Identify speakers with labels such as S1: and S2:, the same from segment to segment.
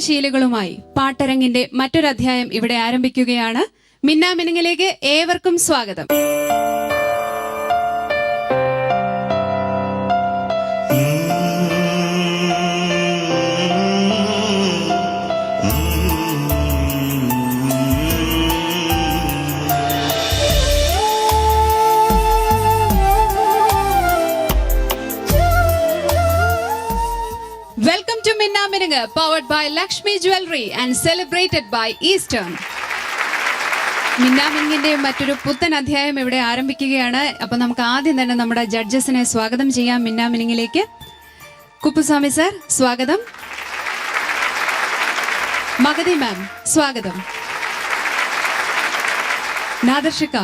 S1: ശീലുകളുമായി പാട്ടരങ്ങിന്റെ മറ്റൊരധ്യായം ഇവിടെ ആരംഭിക്കുകയാണ്. മിന്നാമിനുങ്ങിലേക്ക് ഏവർക്കും സ്വാഗതം. Welcome to Minnamininga, powered by Lakshmi Jewelry and celebrated by Eastern. മിന്നാമിനിങ്ങിന്റെ മറ്റൊരു പുത്തൻ അധ്യായം ഇവിടെ ആരംഭിക്കുകയാണ്. അപ്പൊ നമുക്ക് ആദ്യം തന്നെ നമ്മുടെ ജഡ്ജസിനെ സ്വാഗതം ചെയ്യാം മിന്നാമിനിങ്ങിലേക്ക്. കുപ്പുസ്വാമി സർ സ്വാഗതം. മഗതി മാം സ്വാഗതം. നാദർഷിക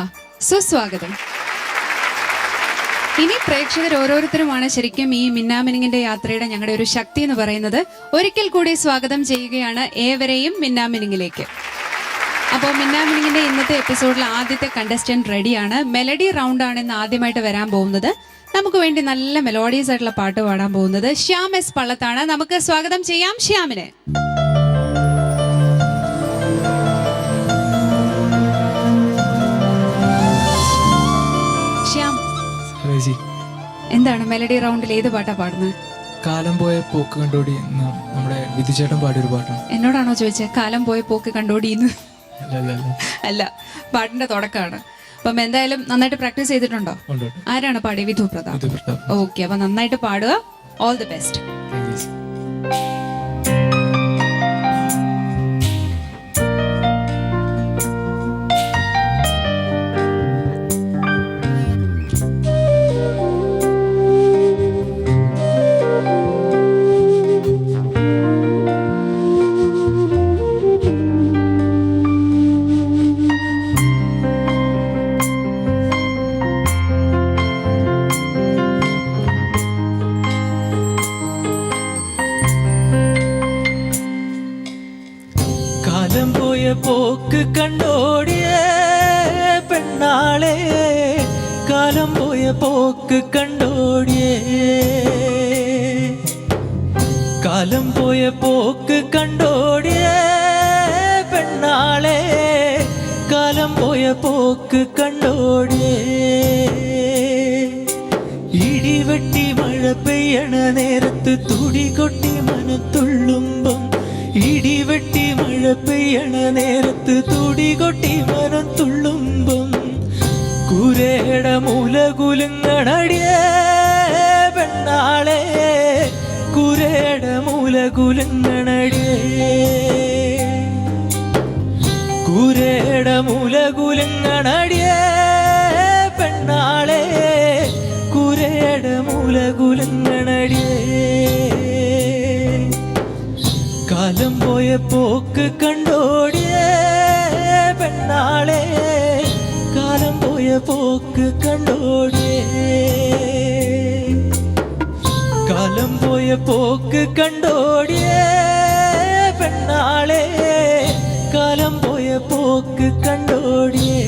S1: സുസ്വാഗതം. ഇനി പ്രേക്ഷകർ ഓരോരുത്തരുമാണ് ശരിക്കും ഈ മിന്നാമിനിങ്ങിന്റെ യാത്രയുടെ ഞങ്ങളുടെ ഒരു ശക്തി എന്ന് പറയുന്നത്. ഒരിക്കൽ കൂടി സ്വാഗതം ചെയ്യുകയാണ് ഏവരെയും മിന്നാമിനിങ്ങിലേക്ക്. അപ്പോൾ മിന്നാമിനിങ്ങിന്റെ ഇന്നത്തെ എപ്പിസോഡിൽ ആദ്യത്തെ കണ്ടസ്റ്റന്റ് റെഡിയാണ്. മെലഡി റൗണ്ട് ആണ് ഇന്ന് ആദ്യമായിട്ട് വരാൻ പോകുന്നത്. നമുക്ക് വേണ്ടി നല്ല മെലോഡിയസ് ആയിട്ടുള്ള പാട്ട് പാടാൻ പോകുന്നത് ശ്യാം എസ് പള്ളത്താണ്. നമുക്ക് സ്വാഗതം ചെയ്യാം ശ്യാമിനെ. ശ്യാം, എന്താണ് മെലഡി റൗണ്ടിൽ ഏത് പാട്ടാ പാടുന്നത്?
S2: കാലം പോയ പോക്ക് കണ്ടോടി നമ്മുടെ വിധിച്ചേട്ടൻ പാടിയൊരു പാട്ടാണ്.
S1: എന്നോടാണോ ചോദിച്ചത്? കാലം പോയ പോക്ക് കണ്ടോടിന്ന് അല്ല, പാട്ടിന്റെ തുടക്കമാണ്. അപ്പം എന്തായാലും നന്നായിട്ട് പ്രാക്ടീസ് ചെയ്തിട്ടുണ്ടോ? ആരാണ് പാടിയ? വിധു പ്രതാപ്. ഓക്കെ, അപ്പൊ നന്നായിട്ട് പാടുക. All the best.
S3: പോക്ക് കണ്ടോടിയ പെണ്ണാളെ, കാലം പോയ പോക്ക് കണ്ടോടിയേ, കാലം പോയ പോക്ക് കണ്ടോടിയ പെണ്ണാളെ, കാലം പോയ പോക്ക് കണ്ടോടിയേ. ഇടിവെട്ടി മഴ പെയ്യണ നേരത്ത് തുടി കൊട്ടി മനത്തുള്ളുമ്പം, ഇടിവെട്ടി മഴ പെയ്യണ നേരത്ത് തുടി കൊട്ടി മനം തുള്ളുമ്പം, കുരേട മൂല കുലുങ്ങണടിയേ പെണ്ണാളെ, കുരേട മൂല കുലുങ്ങണടിയേ, കുരേട മൂല കുലുങ്ങണടിയേ പെണ്ണാളെ, കുരേട മൂല കുലുങ്ങണടിയേ. കാലം പോയ പോക്ക് കണ്ടോടിയേ പെണ്ണാളെ, കാലം പോയ പോക്ക് കണ്ടോടിയേ, കാലം പോയ പോക്ക് കണ്ടോടിയേ പെണ്ണാളെ, കാലം പോയ പോക്ക് കണ്ടോടിയേ.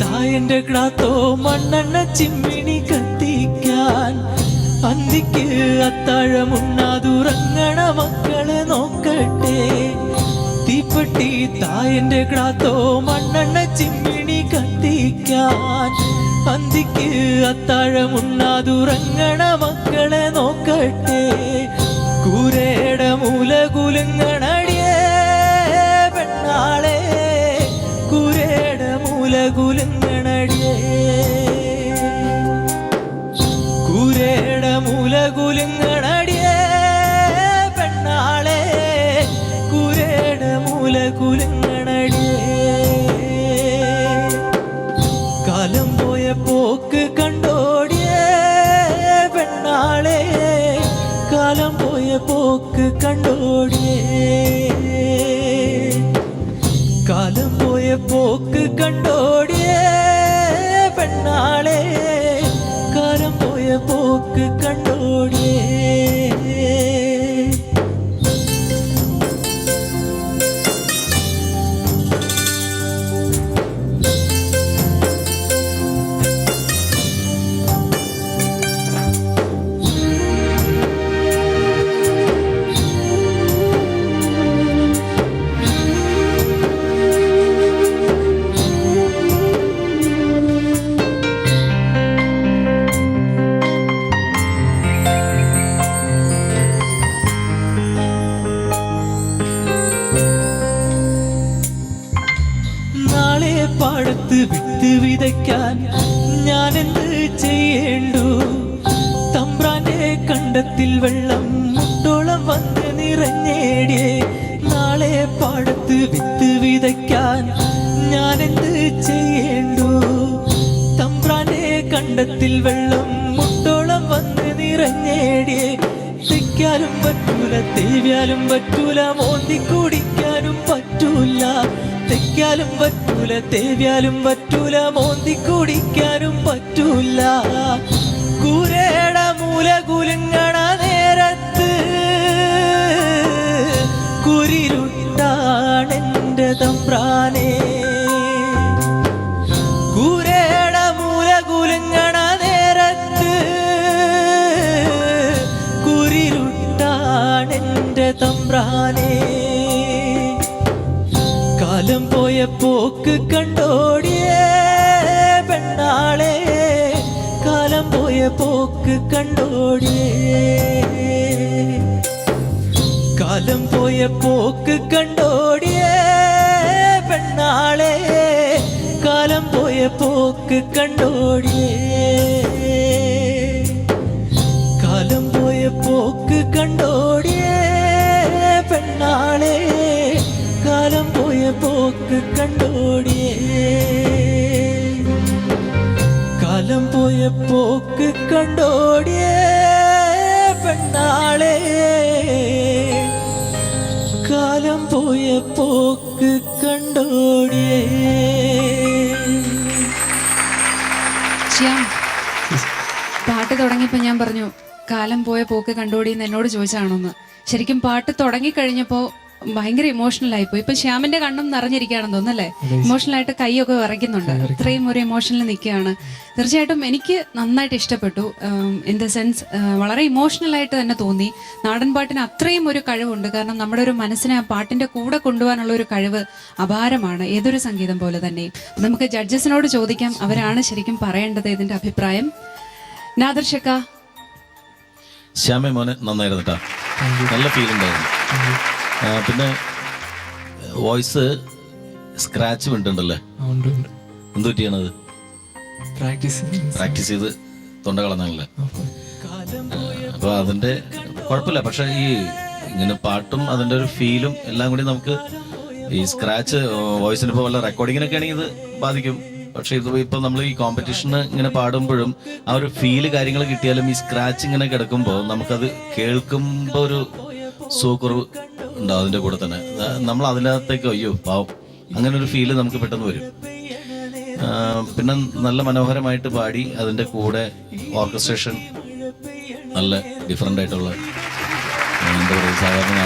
S3: തായന്റെ ക്ലാത്തോ മണ്ണെണ്ണ ചിമ്മിണി കത്തിക്കാൻ, അന്തിക്ക് അത്താഴമുണ്ണാതുറങ്ങണ മക്കളെ നോക്കട്ടെ. തീപ്പെട്ടി തായന്റെ ക്ലാത്തോ മണ്ണെണ്ണ ചിമ്മിണി കത്തിക്കാൻ, അന്തിക്ക് അത്താഴമുണ്ണാതുറങ്ങണ മക്കളെ നോക്കട്ടെ. കുരേട മൂല കുലുങ്ങണടിയേ പെണ്ണാളെ, കുരേട മൂല കുലുങ്ങണടിയേ, കുരേട മൂല കുലുങ്ങണടിയേ പെണ്ണാളെ, കുരേട മൂല കുലുങ്ങണടിയേ. കാലം പോയപ്പോ കാലം പോയ പോക്ക് കണ്ടോടിയേ പെണ്ണാളെ, കാലം പോയ പോക്ക് കണ്ടോടിയേ. പാടത്ത് വിത്ത് വിതയ്ക്കാൻ ഞാൻ എന്ത് ചെയ്യേണ്ടു? തമ്പ്രാന്റെ കണ്ടത്തിൽ വെള്ളം മുട്ടോളം വന്ന് നിറഞ്ഞേടിയേ. നാളെ പാടത്ത് വിത്ത് വിതയ്ക്കാൻ ഞാൻ എന്ത് ചെയ്യേണ്ടു? തമ്പ്രാന്റെ കണ്ടത്തിൽ വെള്ളം മുട്ടോളം വന്ന് നിറഞ്ഞേടിയേ. തെക്കാലും പറ്റൂല, തേവ്യാലും പറ്റൂല, മോന്തി കുടിക്കാനും പറ്റൂല. തെക്കാലും പറ്റൂല, തേവ്യാലും പറ്റൂല, മോന്തി കുടിക്കാനും പറ്റൂല. കൂരയുടെ മൂല കുലുങ്ങണ നേരത്ത് കുരിരുട്ടാണെന്റെ തമ്പ്രാനെ. കൂരയുടെ മൂല കുലുങ്ങണ നേരത്ത് കുരിരുട്ടാണെന്റെ തമ്പ്രാനെ. കാലം പോയ പോക്ക് കണ്ടോടിയേ പെണ്ണാളെ, കാലം പോയ പോക്ക് കണ്ടോടിയേ. കാലം പോയ പോക്ക് കണ്ടോടിയേ പെണ്ണാളെ, കാലം പോയ പോക്ക് കണ്ടോടിയേ. കാലം പോയ പോക്ക് കണ്ടോടിയേ പെണ്ണാളെ, കാലം പോയ പോക്ക് കണ്ടോടിയേ. കാലം പോയ പോക്ക് കണ്ടോടിയേ പെണ്ണാളെ, കാലം പോയ പോക്ക് കണ്ടോടിയേ.
S1: ശ്യാം, പാട്ട് തുടങ്ങിയപ്പോൾ ഞാൻ പറഞ്ഞു കാലം പോയ പോക്ക് കണ്ടോടിയെന്ന് എന്നോട് ചോദിച്ചാണോന്ന്. ശരിക്കും പാട്ട് തുടങ്ങിക്കഴിഞ്ഞപ്പോൾ ഭയങ്കര ഇമോഷണൽ ആയിപ്പോയി. ഇപ്പൊ ശ്യാമിന്റെ കണ്ണും നിറഞ്ഞിരിക്കുകയാണെന്ന് തോന്നുന്നല്ലേ? ഇമോഷണൽ ആയിട്ട് കൈയൊക്കെ വിറയ്ക്കുന്നുണ്ട്. ഇത്രയും ഒരു ഇമോഷണൽ നിൽക്കുകയാണ്. തീർച്ചയായിട്ടും എനിക്ക് നന്നായിട്ട് ഇഷ്ടപ്പെട്ടു. ഇൻ ദ സെൻസ് വളരെ ഇമോഷണൽ ആയിട്ട് തന്നെ തോന്നി. നാടൻ പാട്ടിന് അത്രയും ഒരു കഴിവുണ്ട്. കാരണം നമ്മുടെ ഒരു മനസ്സിനെ ആ പാട്ടിന്റെ കൂടെ കൊണ്ടുപോകാനുള്ള ഒരു കഴിവ് അപാരമാണ്, ഏതൊരു സംഗീതം പോലെ തന്നെയും. നമുക്ക് ജഡ്ജസിനോട് ചോദിക്കാം, അവരാണ് ശരിക്കും പറയേണ്ടത് ഇതിന്റെ അഭിപ്രായം. നാദർഷക്ക.
S4: ശ്യാമേ മോനെ നന്നായിരുന്നു കേട്ടോ, നല്ല ഫീൽ ഉണ്ടായിരുന്നു. പിന്നെ വോയിസ് സ്ക്രാച്ച് വീണ്ടുണ്ടല്ലേ? എന്ത് പറ്റിയാണത്? പ്രാക്ടീസ് ചെയ്ത് തൊണ്ട കളഞ്ഞല്ലേ? അപ്പൊ അതിന്റെ കുഴപ്പമില്ല. പക്ഷെ ഈ ഇങ്ങനെ പാട്ടും അതിന്റെ ഒരു ഫീലും എല്ലാം കൂടി നമുക്ക് ഈ സ്ക്രാച്ച് വോയിസിന് ഇപ്പോൾ വല്ല റെക്കോർഡിങ്ങിനൊക്കെ ആണെങ്കിൽ ഇത് ബാധിക്കും. പക്ഷെ ഇത് ഇപ്പൊ നമ്മൾ ഈ കോമ്പറ്റീഷന് ഇങ്ങനെ പാടുമ്പോഴും ആ ഒരു ഫീല് കാര്യങ്ങൾ കിട്ടിയാലും ഈ സ്ക്രാച്ച് ഇങ്ങനെ കിടക്കുമ്പോൾ നമുക്കത് കേൾക്കുമ്പോൾ ഒരു സുഖക്കുറവ് ഉണ്ടാവും. അതിന്റെ കൂടെ തന്നെ നമ്മൾ അതിനകത്തേക്ക് അയ്യോ പാവം അങ്ങനെ ഒരു ഫീല് നമുക്ക് പെട്ടെന്ന് വരും. പിന്നെ നല്ല മനോഹരമായിട്ട് പാടി, അതിന്റെ കൂടെ ഓർക്കസ്ട്രേഷൻ നല്ല ഡിഫറെന്റ് ആയിട്ടുള്ള എന്താ പറയുക, സാധാരണ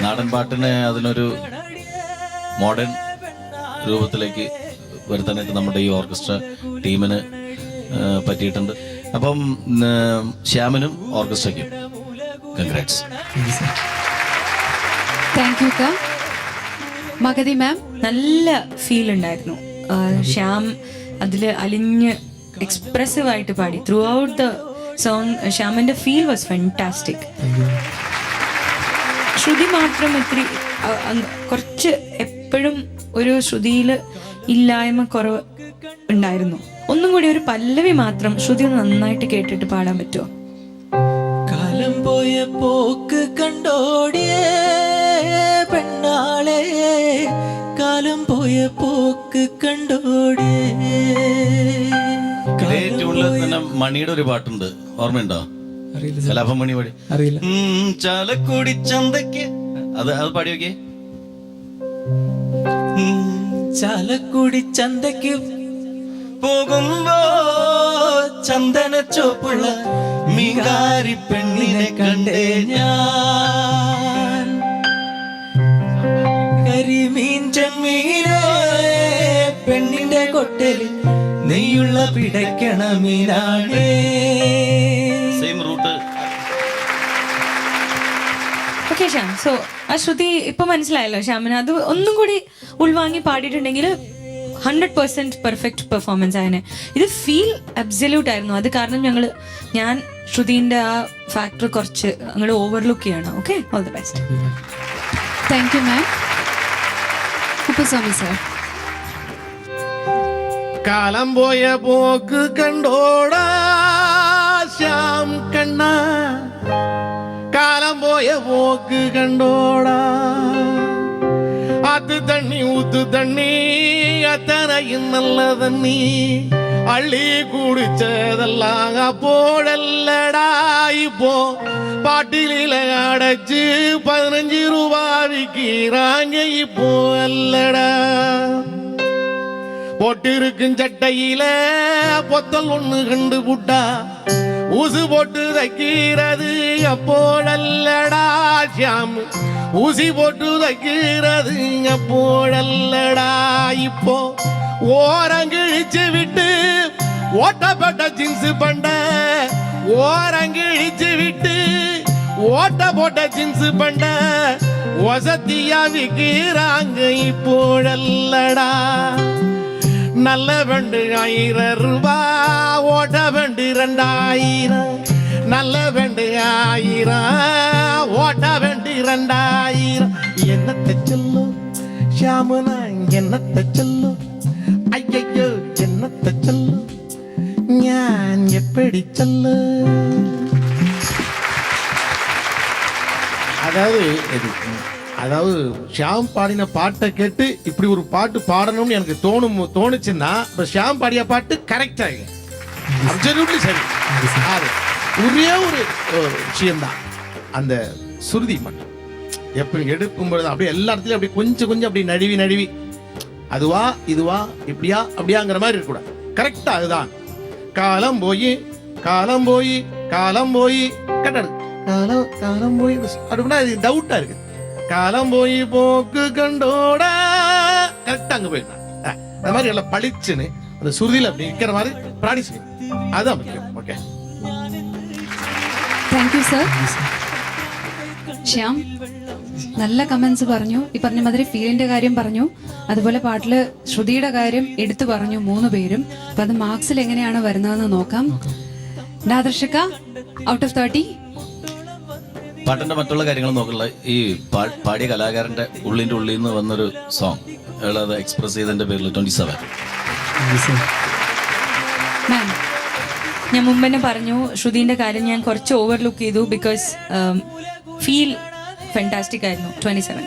S4: നാടൻ പാട്ടിനെ അതിനൊരു മോഡേൺ രൂപത്തിലേക്ക് വരുത്താനായിട്ട് നമ്മുടെ ഈ ഓർക്കസ്ട്ര ടീമിന് പറ്റിയിട്ടുണ്ട്. അപ്പം ശ്യാമിനും ഓർക്കസ്ട്രയ്ക്കും congrats.
S1: Thank you. Magathi ma'am.
S5: നല്ല ഫീൽ ഉണ്ടായിരുന്നു. ശ്യാം അതില് അലിഞ്ഞ് എക്സ്പ്രസീവ് ആയിട്ട് പാടി. ത്രൂ ഔട്ട് ദ സോങ് ശ്യാമിന്റെ ഫീൽ വാസ് ഫാന്റാസ്റ്റിക്. ശ്രുതി മാത്രം ഇത്തിരി കുറച്ച് എപ്പോഴും ഒരു ശ്രുതിയിൽ ഇല്ലായ്മ കുറവ് ഉണ്ടായിരുന്നു. ഒന്നും കൂടി ഒരു പല്ലവി മാത്രം ശ്രുതി നന്നായിട്ട് കേട്ടിട്ട് പാടാൻ പറ്റുമോ?
S3: കാലം പോയ പോക്ക് കണ്ടോടിയേ പെണ്ണാളെ, കാലം പോയ പോക്ക് കണ്ടോടിയേ.
S4: ഇതേ ട്യൂണിൽ തന്നെ മണിയുടെ ഒരു പാട്ടുണ്ട്, ഓർമ്മയുണ്ടോ? കലാഭം മണി പാടി ചാലക്കുടി ചന്തയ്ക്ക്, അത് പാടി നോക്കിയേ.
S3: ചാലക്കുടി ചന്തയ്ക്ക് പോകുമ്പോ ചന്ദന ചോപ്പുള്ള മീകാരി പെണ്ണിനെ കണ്ടേ ഞാൻ. കരിമീൻ ചെമ്മീനെ പെണ്ണിന്റെ കൊട്ടലിൽ നെയ്യുള്ള പിടയ്ക്കണ മീനാണേ.
S4: Same route.
S5: Okay Shyam, so ആ ശ്രുതി ഇപ്പൊ മനസ്സിലായല്ലോ ശ്യാമിന്. അത് ഒന്നും കൂടി ഉൾവാങ്ങി പാടിയിട്ടുണ്ടെങ്കിൽ 100% പെർഫെക്റ്റ് പെർഫോമൻസ് ആയനെ. ഇത് ഫീൽ അബ്സല്യൂട്ട് ആയിരുന്നു. അത് കാരണം ഞാൻ ശ്രുതിന്റെ ആ ഫാക്ടർ കുറച്ച് ഞങ്ങൾ ഓവർലുക്ക് ചെയ്യണം. Okay, all the best.
S1: Thank you ma'am. Kuppaswamy sir.
S6: കാലം പോയ പോക്ക് കണ്ടോടാ ശ്യാം കണ്ണ, കാലം പോയ പോക്ക് കണ്ടോടാ. അത് തണ്ണി ഊത്ത് തണ്ണി അത്തനയും നല്ല തണ്ണി അള്ളി കുടിച്ചതെല്ലാം അപ്പോഴല്ലടാ. ഇപ്പോ പാട്ടിലില അടച്ച് 15 രൂപ വിൽക്கிறாங்க. இப்போ அல்லடா போட்டிருக்கும் சட்டையில பொத்தல் ஒண்ணு கண்டு புட்டா ஊசு போட்டு தைக்கிறது அப்போழல்லடா. ஷியாம் ஊசி போட்டு தைக்கிறது அப்போழல்லடா. இப்போ ஓரங்கிழிச்சு விட்டு ஓட்டப்பட்ட ஜின்ஸ் பண்ட, ஓரங்கிழிச்சு விட்டு ஓட்ட போட்ட ஜின்ஸ் பண்ட வசதியா விற்கிறாங்க இப்போழல்லடா. நல்ல வண்டு 1000 ரூபாய், ஓட்ட வண்டு 2000. நல்ல வண்டு 1000, ஓட்ட வண்டு 2000. என்னத்தை சொல்லும் ஷியாமனா, என்னத்தை சொல்லும் ஐயோ, என்னத்தை சொல்லும் ഞാൻ எப்படி சொல்லு. அதாவது ஷியாம் பாடின பாட்டை கேட்டு இப்படி ஒரு பாட்டு பாடணும்னு எனக்கு தோணுச்சுன்னா இப்போ ஷியாம் பாடிய பாட்டு கரெக்டாக அப்சல்யூட்லி சரி. அது ஒரே ஒரு விஷயம்தான், அந்த சுருதி மட்டும் எப்படி எடுக்கும்பொழுது அப்படியே எல்லா இடத்துலையும் அப்படி கொஞ்சம் கொஞ்சம் அப்படி நழுவி அதுவா இதுவா இப்படியா அப்படியாங்கிற மாதிரி இருக்கக்கூடாது. கரெக்டா அதுதான். காலம் போய் கட்டடு காலம் போய் அப்படின்னா அது டவுட்டா இருக்கு. காலம் போய் போக்கு கண்டோடா கரெக்டா அங்க போயிடலாம். அந்த மாதிரி எல்லாம் பளிச்சுன்னு அந்த சுருதியில் அப்படி நிற்கிற மாதிரி ப்ராக்டிஸ் அதுதான் முக்கியம். Okay,
S1: thank you sir. Shyam നല്ല കമന്റ്സ് പറഞ്ഞു. ഈ പറഞ്ഞ മാതിരി ഫീലിന്റെ കാര്യം പറഞ്ഞു, അതുപോലെ പാട്ടില് ശ്രുതിയുടെ കാര്യം എടുത്തു പറഞ്ഞു 3 പേരും. അപ്പൊ അത് മാർക്സിൽ എങ്ങനെയാണ് വരുന്നതെന്ന് നോക്കാം. നാദർശക ഔട്ട് ഓഫ് 30.
S4: പാട്ടിന്റെ മറ്റുള്ള കാര്യങ്ങൾ നോക്കുള്ള ഈ പാടിയ കലാകാരന്റെ ഉള്ളിന്റെ ഉള്ളിൽ നിന്ന് വന്നൊരു സോങ് അത് എക്സ്പ്രസ് ചെയ്തതിന്റെ പേരിൽ 27.
S1: മാം,
S5: ഞാൻ മുമ്പ് തന്നെ പറഞ്ഞു ശ്രുതിന്റെ കാര്യം ഞാൻ കുറച്ച് ഓവർലുക്ക് ചെയ്തു. ബിക്കോസ് ഫീൽ ഫെന്റാസ്റ്റിക് ആയിരുന്നു. 27.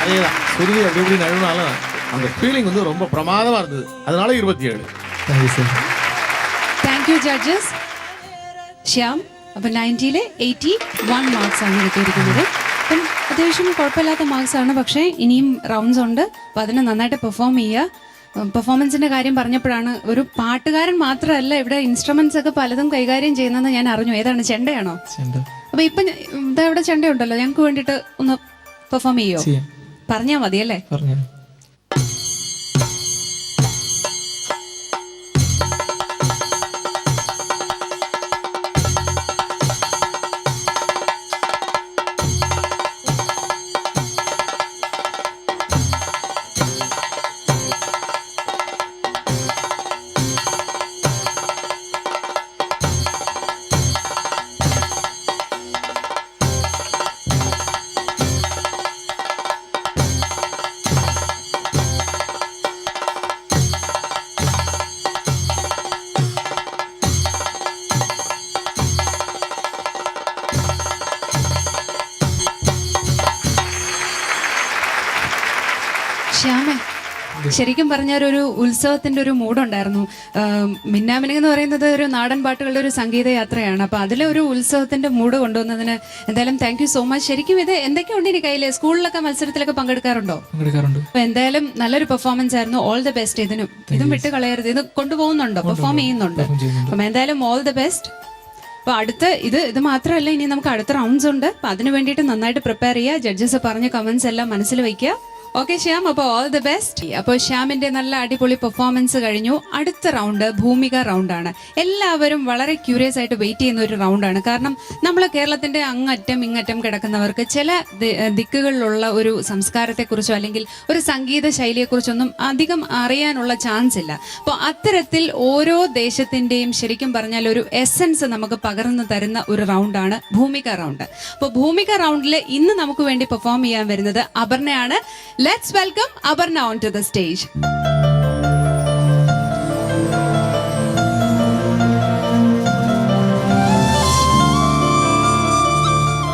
S6: அதேதான் சுருதி அப்படி இப்படி நழுவினாலும் அந்த ஃபீலிங் வந்து ரொம்ப பிரமாதமா இருந்தது. அதனால 27.
S1: Thank you judges. ശ്യാം അപ്പൊ 90-ലെ 81 മാർക്സ് ആണ് കിട്ടിയിരിക്കുന്നത്. അപ്പം അത്യാവശ്യം കുഴപ്പമില്ലാത്ത മാർക്സ് ആണ്. പക്ഷേ ഇനിയും റൗണ്ട്സ് ഉണ്ട്. അപ്പൊ അതിനെ നന്നായിട്ട് പെർഫോം ചെയ്യുക. പെർഫോമൻസിന്റെ കാര്യം പറഞ്ഞപ്പോഴാണ്, ഒരു പാട്ടുകാരൻ മാത്രമല്ല ഇവിടെ ഇൻസ്ട്രുമെന്റ്സ് ഒക്കെ പലതും കൈകാര്യം ചെയ്യുന്നതെന്ന് ഞാൻ അറിഞ്ഞു. ഏതാണ്, ചെണ്ടയാണോ? അപ്പൊ ഇപ്പൊ ഇതാ ഇവിടെ ചെണ്ടയുണ്ടല്ലോ, ഞങ്ങൾക്ക് വേണ്ടിയിട്ട് ഒന്ന് പെർഫോം ചെയ്യോ? പറഞ്ഞാ മതി അല്ലേ? ശ്യാമേ, ശരിക്കും പറഞ്ഞാൽ ഒരു ഉത്സവത്തിന്റെ ഒരു മൂഡുണ്ടായിരുന്നു. മിന്നാമിനിങ് എന്ന് പറയുന്നത് ഒരു നാടൻ പാട്ടുകളുടെ ഒരു സംഗീത യാത്രയാണ്. അപ്പൊ അതിലെ ഒരു ഉത്സവത്തിന്റെ മൂഡ് കൊണ്ടുവന്നതിന് എന്തായാലും താങ്ക് യു സോ മച്ച്. ശരിക്കും ഇത് എന്തൊക്കെയുണ്ട് ഇനി കയ്യില്? സ്കൂളിലൊക്കെ മത്സരത്തിലൊക്കെ പങ്കെടുക്കാറുണ്ടോ?
S2: പങ്കെടുക്കാറുണ്ട്.
S1: അപ്പൊ എന്തായാലും നല്ലൊരു പെർഫോമൻസ് ആയിരുന്നു. All the best. ഇതും വിട്ട് കളയരുത്. ഇത് കൊണ്ടുപോകുന്നുണ്ടോ? പെർഫോം ചെയ്യുന്നുണ്ട്. അപ്പം എന്തായാലും ഓൾ ദ ബെസ്റ്റ്. അപ്പൊ അടുത്ത ഇത് മാത്രമല്ല, ഇനി നമുക്ക് അടുത്ത റൗണ്ട്സ് ഉണ്ട്. അപ്പൊ അതിന് വേണ്ടിയിട്ട് നന്നായിട്ട് പ്രിപ്പയർ ചെയ്യുക. ജഡ്ജസ് പറഞ്ഞ കമന്റ്സ് എല്ലാം മനസ്സിൽ വയ്ക്കുക. ഓക്കെ ശ്യാം, അപ്പോൾ ഓൾ ദി ബെസ്റ്റ്. അപ്പോൾ ശ്യാമിന്റെ നല്ല അടിപൊളി പെർഫോമൻസ് കഴിഞ്ഞു. അടുത്ത റൗണ്ട് ഭൂമിക റൗണ്ടാണ്. എല്ലാവരും വളരെ ക്യൂരിയസ് ആയിട്ട് വെയിറ്റ് ചെയ്യുന്ന ഒരു റൗണ്ടാണ്. കാരണം നമ്മൾ കേരളത്തിന്റെ അങ്ങറ്റം ഇങ്ങറ്റം കിടക്കുന്നവർക്ക് ചില ദിക്കുകളിലുള്ള ഒരു സംസ്കാരത്തെക്കുറിച്ചോ അല്ലെങ്കിൽ ഒരു സംഗീത ശൈലിയെക്കുറിച്ചൊന്നും അധികം അറിയാനുള്ള ചാൻസ് ഇല്ല. അപ്പോൾ അത്തരത്തിൽ ഓരോ ദേശത്തിന്റെയും ശരിക്കും പറഞ്ഞാൽ ഒരു എസൻസ് നമുക്ക് പകർന്നു തരുന്ന ഒരു റൗണ്ടാണ് ഭൂമിക റൗണ്ട്. അപ്പോൾ ഭൂമിക റൗണ്ടിൽ ഇന്ന് നമുക്ക് വേണ്ടി പെർഫോം ചെയ്യാൻ വരുന്നത് അപർണയാണ്. Let's welcome Aparna onto the stage.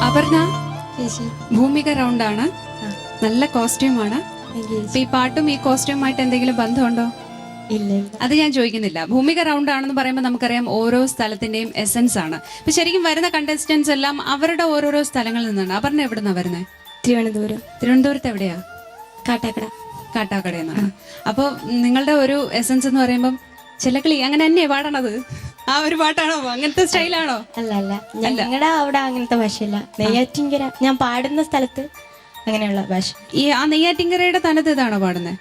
S1: Aparna, ഭൂമിക റൗണ്ടാണ്. നല്ല കോസ്റ്റ്യൂമാണ്. ഈ പാട്ടും ഈ കോസ്റ്റ്യൂമായിട്ട് എന്തെങ്കിലും ബന്ധമുണ്ടോ?
S7: ഇല്ല.
S1: അത് ഞാൻ ചോദിക്കുന്നില്ല. ഭൂമിക റൗണ്ട് ആണെന്ന് പറയുമ്പോൾ നമുക്കറിയാം ഓരോ സ്ഥലത്തിന്റെയും എസൻസ് ആണ്. ഇപ്പൊ ശരിക്കും വരുന്ന കണ്ടസ്റ്റന്റ്സ് എല്ലാം അവരുടെ ഓരോരോ സ്ഥലങ്ങളിൽ നിന്നാണ്. അപർണ എവിടുന്നാ വരുന്നത്?
S7: തിരുവനന്തപുരം.
S1: തിരുവനന്തപുരത്ത് എവിടെയാ?
S7: കാട്ടാക്കട.
S1: കാട്ടാക്കടയിൽ നിന്നാണ്. അപ്പോൾ നിങ്ങളുടെ ഒരു എസൻസ് എന്ന് പറയുമ്പം ചിലക്കളി അങ്ങനെ തന്നെയാ പാടണത്? ആ ഒരു പാട്ടാണോ? അങ്ങനത്തെ സ്റ്റൈലാണോ?
S7: അല്ല ഞങ്ങളുടെ അവിടെ അങ്ങനത്തെ ഭാഷയില്ല. നെയ്യാറ്റിൻകര ഞാൻ പാടുന്ന സ്ഥലത്ത് അങ്ങനെയുള്ള ഭാഷ.
S1: ഈ ആ നെയ്യാറ്റിൻകരയുടെ തനത് ഇതാണോ പാടുന്നത്?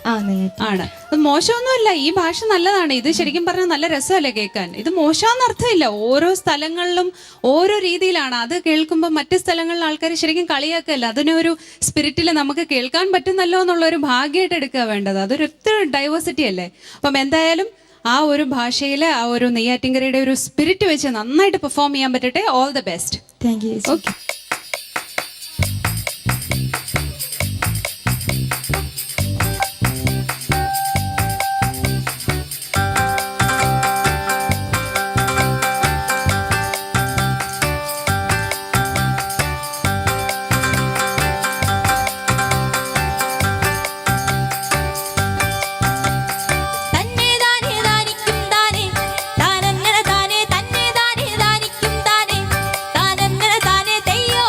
S7: ആ നെയ്യാറ്റിൻ
S1: ആണ്. അത് മോശമൊന്നുമല്ല. ഈ ഭാഷ നല്ലതാണ്. ഇത് ശരിക്കും പറഞ്ഞാൽ നല്ല രസമല്ലേ കേൾക്കാൻ? ഇത് മോശമെന്ന് അർത്ഥമില്ല. ഓരോ സ്ഥലങ്ങളിലും ഓരോ രീതിയിലാണ്. അത് കേൾക്കുമ്പോൾ മറ്റു സ്ഥലങ്ങളിലെ ആൾക്കാർ ശരിക്കും കളിയാക്കല്ല. അതിനൊരു സ്പിരിറ്റിൽ നമുക്ക് കേൾക്കാൻ പറ്റുന്നല്ലോ എന്നുള്ള ഒരു ഭാഗ്യമായിട്ട് എടുക്കുക വേണ്ടത്. അതൊരു ഒത്തിരി ഡൈവേഴ്സിറ്റി അല്ലേ? അപ്പം എന്തായാലും ആ ഒരു ഭാഷയിലെ ആ ഒരു നെയ്യാറ്റിൻകരയുടെ ഒരു സ്പിരിറ്റ് വെച്ച് നന്നായിട്ട് പെർഫോം ചെയ്യാൻ പറ്റട്ടെ. All the best.
S7: Thank you.
S1: Okay.
S8: താനങ്ങനെ താനേ തന്നെ താനേ താനിക്കും താനേ താനങ്ങനെ താനേ തെയ്യോ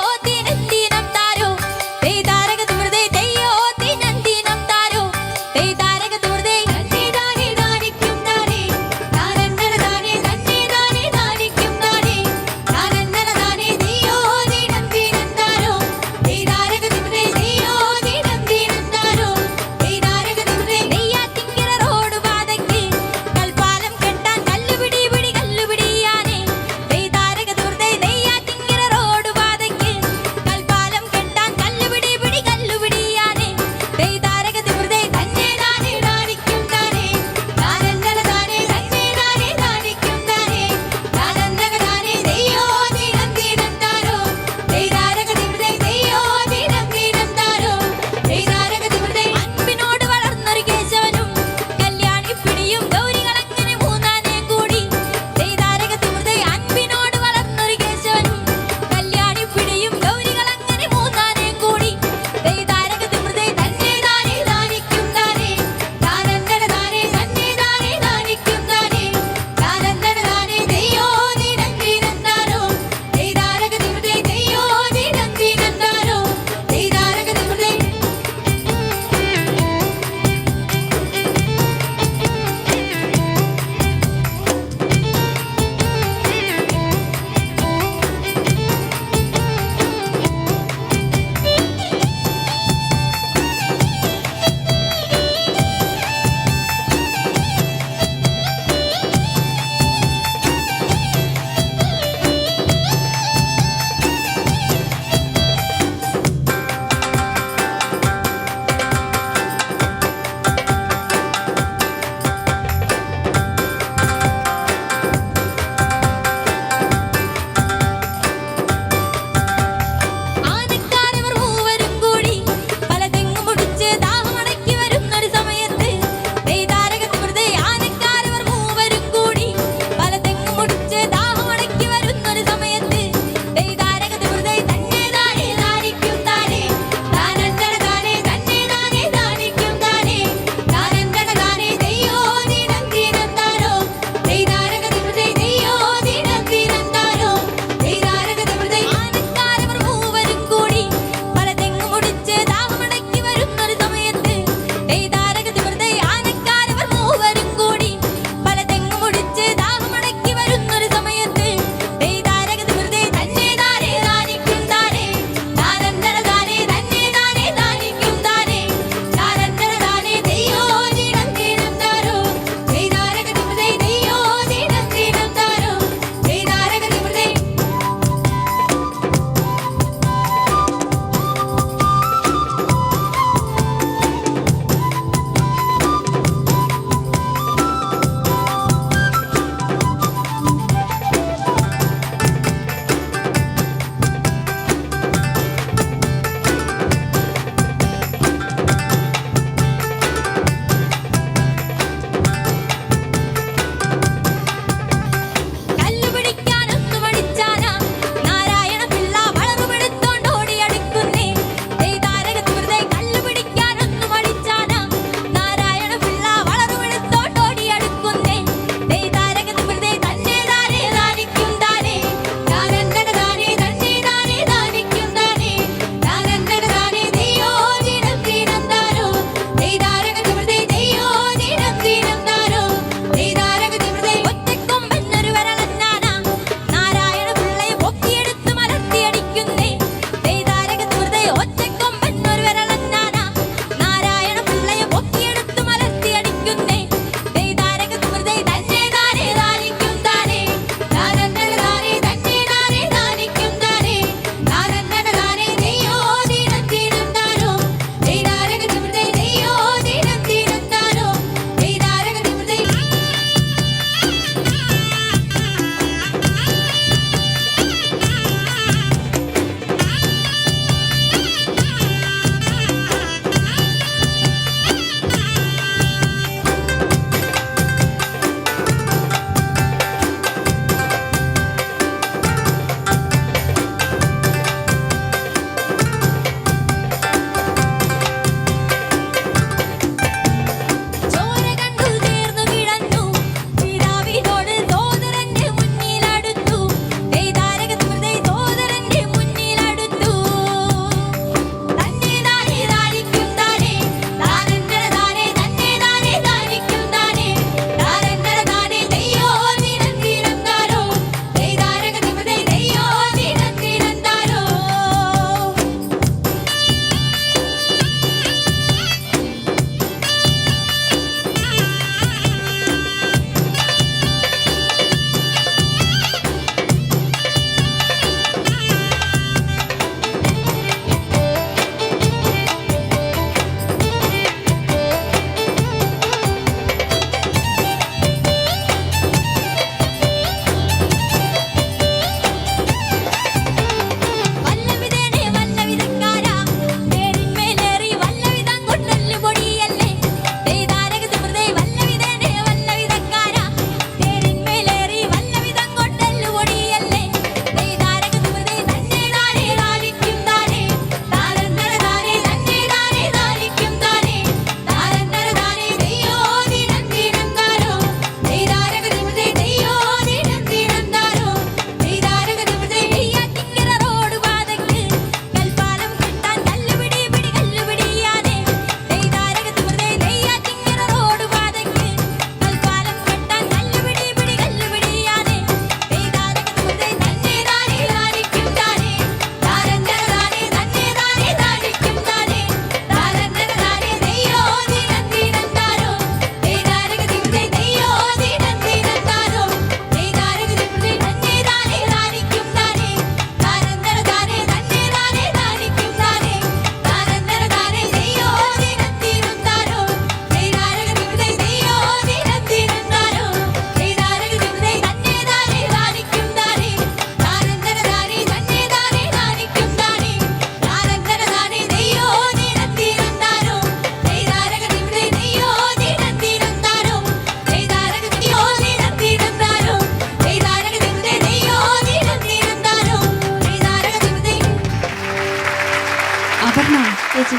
S1: അപർണ,
S7: ചേച്ചി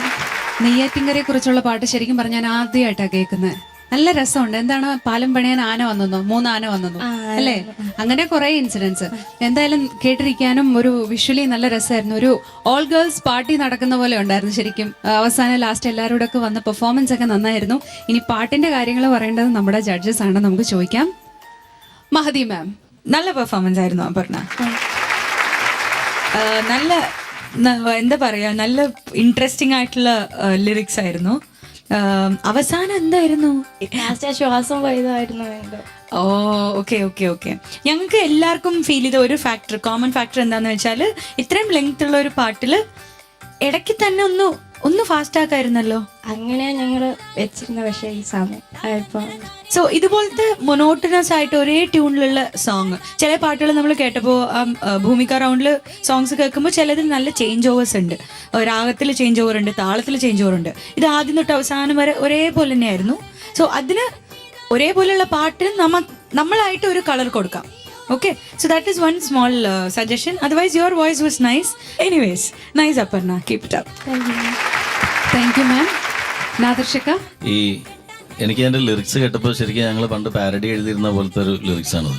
S1: നെയ്യാറ്റിൻകരയെ കുറിച്ചുള്ള പാട്ട് ശരിക്കും പറഞ്ഞാൽ ഞാൻ ആദ്യമായിട്ടാണ് കേൾക്കുന്നത്. നല്ല രസമുണ്ട്. എന്താണ്, പാലം പണിയാൻ ആന വന്നെന്നോ, 3 ആന വന്നെന്നോ അല്ലേ? അങ്ങനെ കുറെ ഇൻസിഡൻസ്. എന്തായാലും കേട്ടിരിക്കാനും ഒരു വിഷ്വലി നല്ല രസമായിരുന്നു. ഒരു ഓൾ ഗേൾസ് പാർട്ടി നടക്കുന്ന പോലെ ഉണ്ടായിരുന്നു ശരിക്കും. അവസാനം ലാസ്റ്റ് എല്ലാവരോടും ഒക്കെ വന്ന പെർഫോമൻസ് ഒക്കെ നന്നായിരുന്നു. ഇനി പാട്ടിന്റെ കാര്യങ്ങൾ പറയേണ്ടത് നമ്മുടെ ജഡ്ജസ് ആണ്, നമുക്ക് ചോദിക്കാം. മഹദി മാം,
S5: നല്ല പെർഫോമൻസ് ആയിരുന്നു അപർണ. നല്ല എന്താ പറയാ, നല്ല ഇൻട്രസ്റ്റിംഗ് ആയിട്ടുള്ള ലിറിക്സ് ആയിരുന്നു. അവസാനം എന്തായിരുന്നു?
S7: ലാസ്റ്റ് ശ്വാസം പോയതായിരുന്നു എന്തോ.
S5: ഓ ഓക്കെ ഓക്കെ ഓക്കെ. ഞങ്ങൾക്ക് എല്ലാവർക്കും ഫീൽ ചെയ്ത ഒരു ഫാക്ടർ, കോമൺ ഫാക്ടർ എന്താന്ന് വെച്ചാൽ ഇത്രയും ലെങ്ത് ഉള്ള ഒരു പാട്ടില് ഇടയ്ക്ക് തന്നെ ഒന്ന് ഫാസ്റ്റ് ആക്കായിരുന്നല്ലോ.
S7: അങ്ങനെ ഞങ്ങള് വെച്ചിരുന്ന, പക്ഷേ ഈ സമയം ഇപ്പൊ
S5: സോ ഇതുപോലത്തെ മൊനോട്ടനസ് ആയിട്ട് ഒരേ ട്യൂണിലുള്ള സോങ്, ചില പാട്ടുകൾ നമ്മൾ കേട്ടപ്പോൾ ഭൂമിക റൗണ്ടിൽ സോങ്സ് കേൾക്കുമ്പോൾ ചിലതിൽ നല്ല ചേഞ്ച് ഓവേഴ്സ് ഉണ്ട്. രാഗത്തിൽ ചേഞ്ച് ഓവർ ഉണ്ട്, താളത്തിൽ ചേഞ്ച് ഓവർ ഉണ്ട്. ഇത് ആദ്യം തൊട്ട് അവസാനം വരെ ഒരേപോലെ തന്നെയായിരുന്നു. സോ അതിന് ഒരേപോലെയുള്ള പാട്ടിന് നമ്മളായിട്ട് ഒരു കളർ കൊടുക്കാം. Okay, so that is one small suggestion. Otherwise, your voice was nice. Anyways, nice Aparna. Keep it up.
S1: Thank you ma'am. Nadarshika,
S4: എനിക്ക് അതിന്റെ ലിറിക്സ് കേട്ടപ്പോൾ ശരിക്കും ഞങ്ങൾ പണ്ട് പാരഡി എഴുതിയിരുന്ന പോലത്തെ ഒരു ലിറിക്സ് ആണത്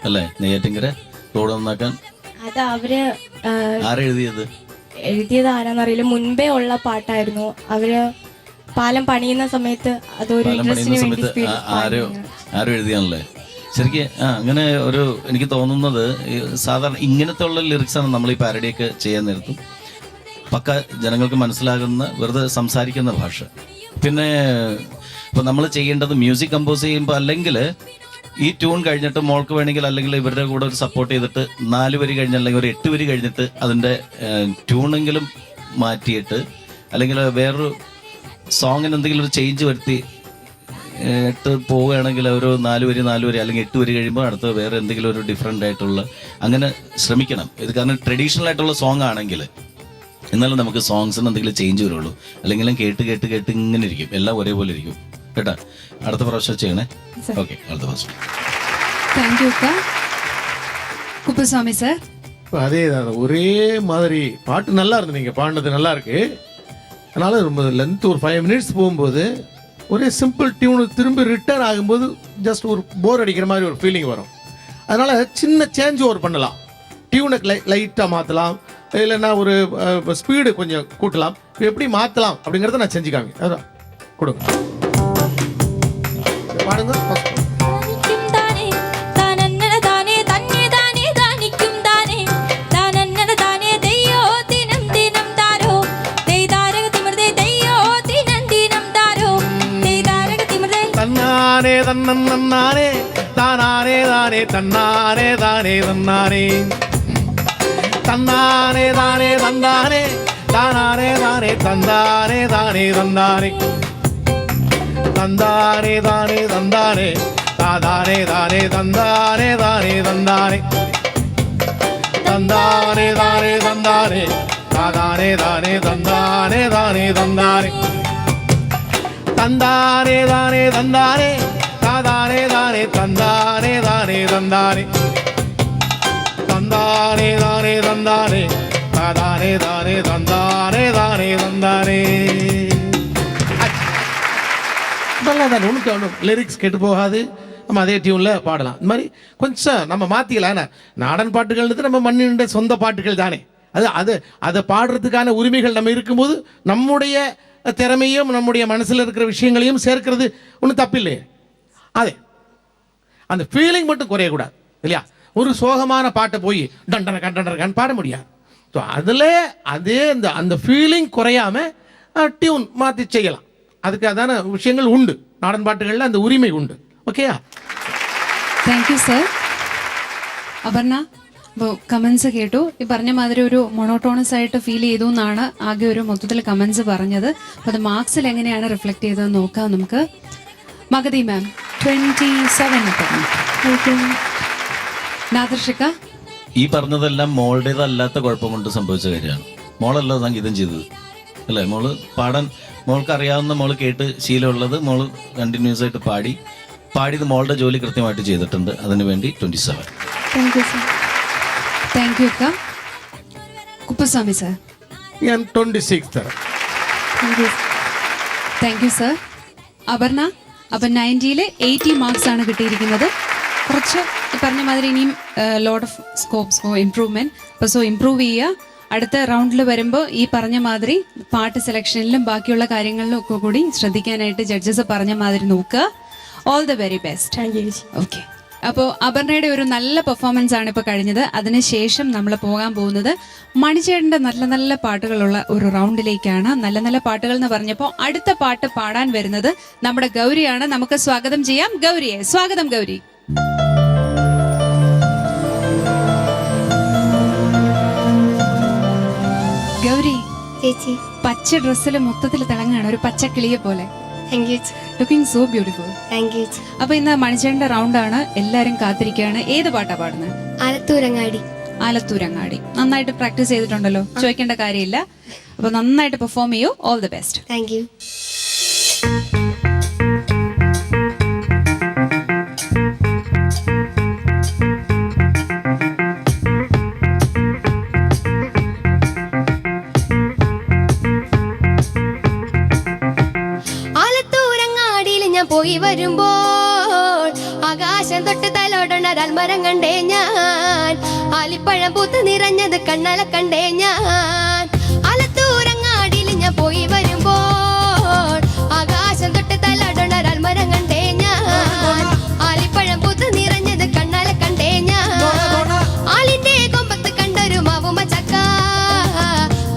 S4: അല്ലേ? നെയ്യാറ്റിൻകര റോഡ് നന്നാക്കാൻ
S7: അത് അവര്
S4: എഴുതിയത്
S7: ആരാന്നറിയില്ല. മുൻപേ ഉള്ള പാട്ടായിരുന്നു. അവര് പാലം പണിയുന്ന സമയത്ത് അതൊരു ഇൻട്രസ്റ്റിന് വേണ്ടി
S4: ആരോ എഴുതിയാണല്ലേ ശരിക്കും. അങ്ങനെ ഒരു എനിക്ക് തോന്നുന്നത് സാധാരണ ഇങ്ങനത്തെ ഉള്ള ലിറിക്സാണ് നമ്മൾ ഈ പാരഡിയൊക്കെ ചെയ്യാൻ നേരത്തും പക്ക ജനങ്ങൾക്ക് മനസ്സിലാകുന്ന വെറുതെ സംസാരിക്കുന്ന ഭാഷ. പിന്നെ ഇപ്പൊ നമ്മൾ ചെയ്യേണ്ടത് മ്യൂസിക് കമ്പോസ് ചെയ്യുമ്പോൾ അല്ലെങ്കിൽ ഈ ട്യൂൺ കഴിഞ്ഞിട്ട് മോൾക്ക് വേണമെങ്കിൽ അല്ലെങ്കിൽ ഇവരുടെ കൂടെ ഒരു സപ്പോർട്ട് ചെയ്തിട്ട് 4 വരി കഴിഞ്ഞ് അല്ലെങ്കിൽ ഒരു 8 വരി കഴിഞ്ഞിട്ട് അതിൻ്റെ ട്യൂണെങ്കിലും മാറ്റിയിട്ട് അല്ലെങ്കിൽ വേറൊരു സോങ്ങിന് എന്തെങ്കിലും ഒരു ചേഞ്ച് വരുത്തി പോവുകയാണെങ്കിൽ ഒരു 4 വരി അല്ലെങ്കിൽ 8 വരി കഴിയുമ്പോൾ അടുത്ത് വേറെ എന്തെങ്കിലും ഒരു ഡിഫറെൻ്റ് ആയിട്ടുള്ള അങ്ങനെ ശ്രമിക്കണം. ഇത് കാരണം ട്രഡീഷണൽ ആയിട്ടുള്ള സോങ് ആണെങ്കിൽ എന്നാലും നമുക്ക് സോങ്സിന് എന്തെങ്കിലും ചേഞ്ച് വരുള്ളൂ. അല്ലെങ്കിലും കേട്ട് ഇങ്ങനെ ഇരിക്കും, എല്ലാം ഒരേപോലെ ഇരിക്കും കേട്ടാ. അടുത്ത പ്രാവശ്യം ചെയ്യണേ. ഓക്കെ, അടുത്ത പ്രാവശ്യം.
S1: Thank you Kuppaswamy sir.
S6: அதே தான், ஒரே மாதிரி பாட்டு நல்லா இருந்து, நீங்கள் பாடினது நல்லா இருக்கு. அதனால ரொம்ப லென்த் ஒரு 5 மினிட்ஸ் போகும்போது ஒரே சிம்பிள் டியூனு திரும்பி ரிட்டர்ன் ஆகும்போது ஜஸ்ட் ஒரு போர் அடிக்கிற மாதிரி ஒரு ஃபீலிங் வரும். அதனால் சின்ன சேஞ்ச் ஓவர் பண்ணலாம். டியூனை லைட்டாக மாற்றலாம், இல்லைன்னா ஒரு ஸ்பீடு கொஞ்சம் கூட்டலாம். எப்படி மாற்றலாம் அப்படிங்கிறத நான் செஞ்சுக்காங்க. அதான் கொடுங்க, பாடுங்க. தன்னானே தன்னே தானே தானே தன்னானே தானே தன்னானே தன்னானே தானே தந்தானே தானே தானே தந்தானே தானே தந்தானே தந்தானே தானே தந்தானே தானே தானே தந்தானே தானே தந்தானே தந்தானே தானே தந்தானே தானே தானே தந்தானே தானே தந்தானே தந்தானே தானே தந்தானே தானே தானே தந்தானே தானே தந்தானே தந்தானே தானே தந்தானே தானே தானே தந்தானே தானே தந்தானே. நல்லா தான், ஒன்றும் லிரிக்ஸ் கெட்டு போகாது. நம்ம அதே டியூனில் பாடலாம். இந்த மாதிரி கொஞ்சம் நம்ம மாற்றிக்கலாம். நாடன் பாட்டுகள்ன்றது நம்ம மண்ணினுடைய சொந்த பாட்டுகள் தானே. அதை பாடுறதுக்கான உரிமைகள் நம்ம இருக்கும்போது நம்முடைய திறமையும் நம்முடைய மனசில் இருக்கிற விஷயங்களையும் சேர்க்கிறது ஒன்றும் தப்பில்லையே. அதே அந்த ஃபீலிங் மட்டும் குறையக்கூடாது இல்லையா? ஒரு சோகமான பாட்டை போய் டண்டன பாட முடியாது. ஸோ அதில் அதே அந்த ஃபீலிங் குறையாமல் டியூன் மாற்றி செய்யலாம். அதுக்கு அதான விஷயங்கள் உண்டு. நாடன் பாட்டுகளில் அந்த உரிமை உண்டு. ഓക്കെയാ?
S1: Thank you sir. അപർണ, അപ്പോൾ കമൻസ് കേട്ടു. ഈ പറഞ്ഞ മാതിരി ഒരു മൊണോട്ടോണസ് ആയിട്ട് ഫീൽ ചെയ്തു എന്നാണ് ആകെ ഒരു മൊത്തത്തിൽ കമൻസ് പറഞ്ഞത്. അപ്പോൾ അത് മാർക്സിൽ എങ്ങനെയാണ് റിഫ്ലക്ട് ചെയ്തതെന്ന് നോക്കാം നമുക്ക്. മഗതി മാം 27. നാദർഷിക,
S4: ഈ പറഞ്ഞതെല്ലാം മോളുടേതല്ലാത്ത കുഴപ്പം കൊണ്ട് സംഭവിച്ച കാര്യമാണ്. മോളല്ല സംഗീതം ചെയ്തത് അല്ലേ? മോൾക്ക് അറിയാവുന്ന, മോള് കേട്ട് ശീലമുള്ളത് മോള് കണ്ടിന്യൂസ് ആയിട്ട് പാടിയത് മോളുടെ ജോലി കൃത്യമായിട്ട് ചെയ്തിട്ടുണ്ട്. അതിനുവേണ്ടി 27.
S1: Thank you Kuppaswamy sir.
S6: ഞാൻ 26 തരാം.
S1: Thank you sir. അപർണ, അപ്പം 90-ൽ 80 മാർക്സ് ആണ് കിട്ടിയിരിക്കുന്നത്. കുറച്ച് ഈ പറഞ്ഞ മാതിരി ഇനിയും lot of scopes for improvement. അപ്പോൾ സോ ഇംപ്രൂവ് ചെയ്യുക. അടുത്ത റൗണ്ടിൽ വരുമ്പോൾ ഈ പറഞ്ഞ മാതിരി പാട്ട് സെലക്ഷനിലും ബാക്കിയുള്ള കാര്യങ്ങളിലും ഒക്കെ കൂടി ശ്രദ്ധിക്കാനായിട്ട് ജഡ്ജസ് പറഞ്ഞ മാതിരി നോക്കുക. All the very best.
S7: Thank U ചേച്ചി.
S1: ഓക്കെ. അപ്പോൾ അപർണയുടെ ഒരു നല്ല പെർഫോമൻസ് ആണ് ഇപ്പോൾ കഴിഞ്ഞത്. അതിനുശേഷം നമ്മൾ പോകാൻ പോകുന്നത് മണിച്ചേട്ടൻ്റെ നല്ല നല്ല പാട്ടുകളുള്ള ഒരു റൗണ്ടിലേക്കാണ്. നല്ല നല്ല പാട്ടുകൾ എന്ന് പറഞ്ഞപ്പോൾ അടുത്ത പാട്ട് പാടാൻ വരുന്നത് നമ്മുടെ ഗൗരിയാണ്. നമുക്ക് സ്വാഗതം ചെയ്യാം ഗൗരിയെ. സ്വാഗതം ഗൗരി. ഗൗരി
S7: ചേച്ചി.
S1: പച്ച ഡ്രസ്സിൽ മൊത്തത്തിൽ തിളങ്ങാണ്, ഒരു പച്ചക്കിളിയെ പോലെ.
S7: Thank you.
S1: Looking so beautiful.
S7: Thank you.
S1: അപ്പൊ ഇന്ന് മണിച്ചേട്ടന്റെ റൗണ്ടാണ്, എല്ലാരും കാത്തിരിക്കുകയാണ്. ഏത് പാട്ടാ പാടുന്നത്?
S7: ആലത്തൂരങ്ങാടി.
S1: ആലത്തൂരങ്ങാടി. നന്നായിട്ട് പ്രാക്ടീസ് ചെയ്തിട്ടുണ്ടല്ലോ, ചോദിക്കേണ്ട കാര്യമില്ല. അപ്പൊ നന്നായിട്ട് പെർഫോം ചെയ്യൂ. All the best.
S7: Thank U. ഞാൻ പോയി വരുമ്പോൾ ആകാശം തൊട്ട് തലോടണ മരം കണ്ടേ ഞാൻ. ആലിപ്പഴം പൂത്ത് നിറഞ്ഞത് കണ്ണല കണ്ടേ ഞാൻ. ആലത്തൂരങ്ങാടിയിൽ ഞാൻ പോയി വരുമ്പോൾ ആകാശം തൊട്ട് തലോടണ മരം കണ്ടേ ഞാൻ. ആലിപ്പഴം പൂത്ത് നിറഞ്ഞത് കണ്ണല കണ്ടേ ഞാൻ. ആലിന്റെ കൊമ്പത്ത് കണ്ടൊരു മാവുമ ചക്ക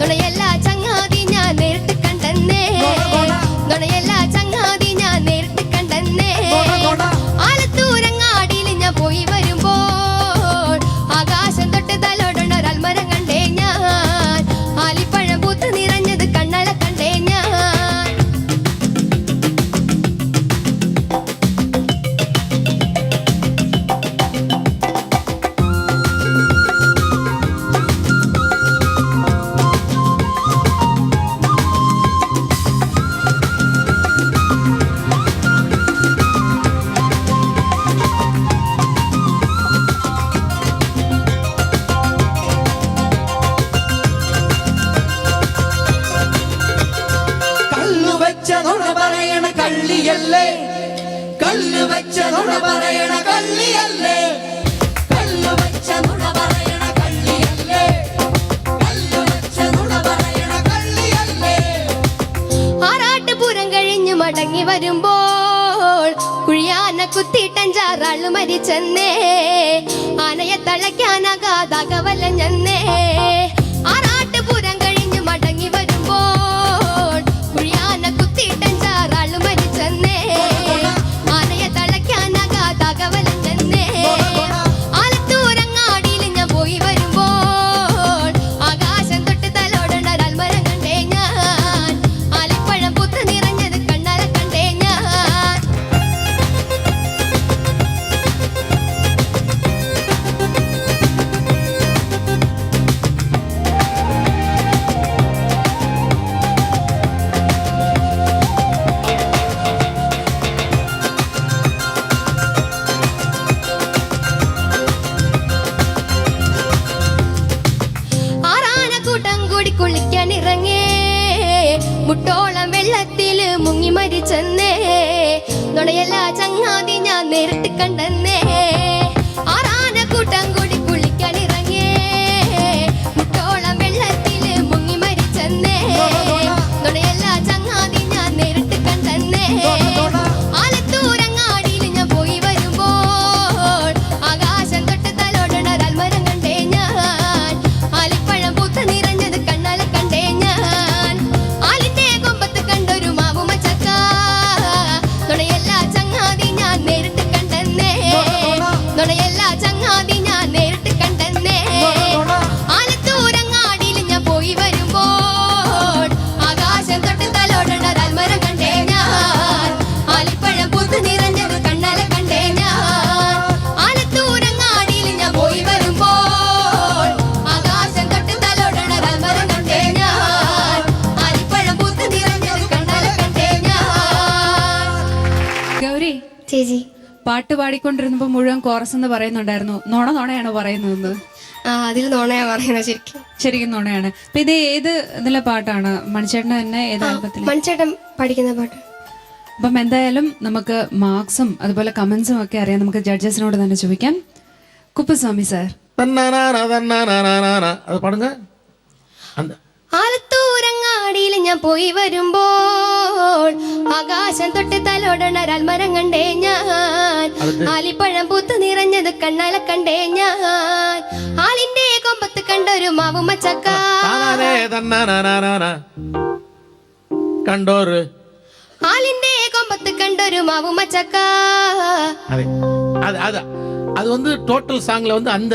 S7: തുണയല്ല ചങ്ങാതി ഞാൻ നേരിട്ട് കണ്ടെന്നേ. തുണയല്ല ചങ്ങാതി ഞാൻ നേരിട്ട് കണ്ടെന്നേ. ആലത്തൂരങ്ങാടിയിൽ ഞാൻ പോയി വരുമ്പോൾ ആകാശം തൊട്ട് തലോടണ മരം കണ്ടേ ഞാൻ. ആലിപ്പഴം പൂത്ത് നിറഞ്ഞത് കണ്ണല കണ്ടേ ഞാൻ.
S3: കള്ളു വെച്ച നുണ പറയണ കള്ളിയല്ലേ, കള്ളു വെച്ച നുണ പറയണ കള്ളിയല്ലേ, കള്ളു വെച്ച നുണ പറയണ കള്ളിയല്ലേ, കള്ളു വെച്ച നുണ പറയണ കള്ളിയല്ലേ.
S7: ആറാട്ടുപുരം കഴിഞ്ഞു മടങ്ങി വരുമ്പോൾ കുഴിയാന കുത്തിയിട്ടഞ്ചാറാള് മരിച്ചെന്നേ. ആനയെ തളയ്ക്കാനാകാതാക വലഞ്ഞെന്നേ. ആറാട്ടുപുരം കഴിഞ്ഞു മടങ്ങി വരുമ്പോൾ കുഴിയാന കുത്തിയിട്ടഞ്ചാറാള് മരിച്ചെന്നേ. ആനയെ തളയ്ക്കാനാകാതാക വലഞ്ഞെന്നേ. ആലത്തൂരങ്ങാടിയിൽ ഞാൻ പോയി വരുമ്പോൾ ആകാശം തൊട്ട് തലോടണ മരം കണ്ടേ ഞാൻ. ആലിപ്പഴം പൂത്ത് നിറഞ്ഞത് കണ്ണല കണ്ടേ ഞാൻ. ആറാനക്കൂട്ടം കൂടി കുളിക്കാൻ ഇറങ്ങേ. മുട്ടോളം വെള്ളത്തില് മുങ്ങി മരിച്ചെന്നേ. നുണയല്ല ചങ്ങാതി ഞാൻ നേരിട്ട് കണ്ടെന്നേ. ആറാനക്കൂട്ടം കൂടി കുളിക്കാൻ ഇറങ്ങേ. മുട്ടോളം വെള്ളത്തില് മുങ്ങി മരിച്ചെന്നേ. നുണയല്ല ചങ്ങാതി ഞാൻ നേരിട്ട് കണ്ടെന്നേ. ആലത്തൂരങ്ങാടിയിൽ ഞാൻ പോയി വരുമ്പോൾ ആകാശം തൊട്ട് തലോടണ മരം കണ്ടേ ഞാൻ. ആലിപ്പഴം പൂത്ത് നിറഞ്ഞത് കണ്ണല കണ്ടേ ഞാൻ. ആലിന്റെ കൊമ്പത്ത് കണ്ടൊരു മാവുമ ചക്ക തുണയല്ല ചങ്ങാതി ഞാൻ നേരിട്ട് കണ്ടെന്നേ. തുണയല്ല ചങ്ങാതി ഞാൻ നേരിട്ട് കണ്ടെന്നേ. ആലത്തൂരങ്ങാടിയിൽ ഞാൻ പോയി വരുമ്പോൾ ആകാശം തൊട്ട് തലോടണ മരം കണ്ടേ ഞാൻ. ആലിപ്പഴം പൂത്ത് നിറഞ്ഞത് കണ്ണല കണ്ടേ ഞാൻ. ആലത്തൂരങ്ങാടിയിൽ ഞാൻ പോയി വരുമ്പോൾ ആകാശം തൊട്ട് തലോടണ മരം കണ്ടേ ഞാൻ. ആലിപ്പഴം പൂത്ത് നിറഞ്ഞത് കണ്ണല കണ്ടേ ഞാൻ.
S1: ഗൗരി,
S7: ചേച്ചി.
S1: പാട്ട് പാടിക്കൊണ്ടിരുന്നപ്പോൾ മുഴുവൻ കോറസ് എന്ന് പറയുന്നുണ്ടായിരുന്നു. നുണയാണോ പറയുന്നതെന്ന്?
S7: അതിൽ നോണയാ പറയുന്നത് ശരിക്കും.
S1: ശരിക്കും നുണയാണ്. അപ്പൊ ഇത് ഏത് ഇതിലെ പാട്ടാണ്? മണിച്ചേട്ടന് തന്നെ ഏത് ആൽബത്തിലെ?
S7: മണിച്ചേട്ടൻ പഠിക്കുന്ന പാട്ട്.
S1: അപ്പം എന്തായാലും നമുക്ക് മാർക്സും അതുപോലെ കമന്റ്സും ഒക്കെ അറിയാം. നമുക്ക് ജഡ്ജസിനോട് തന്നെ ചോദിക്കാം. കുപ്പുസ്വാമി സാർ,
S6: അത് പാടുங்க. அந்த
S7: ആലത്തൂരങ്ങാടിയിൽ ഞാൻ പോയി വരുമ്പോൾ ആകാശം തൊട്ട് തലോടണ മരം കണ്ടേ ഞാൻ. ആലിപ്പഴം പൂത്ത് നിറഞ്ഞത് കണ്ണാല കണ്ടേ ഞാൻ. ആലിന്റെ കൊമ്പത്ത് കണ്ടൊരു മാവുമ്മ ചക്ക.
S6: കണ്ടോറ്
S7: ആലിന്റെ കൊമ്പത്ത് കണ്ടൊരു മാവുമ്മ ചക്ക.
S6: அது அது அது அது வந்து டோட்டல் சாங்ல வந்து அந்த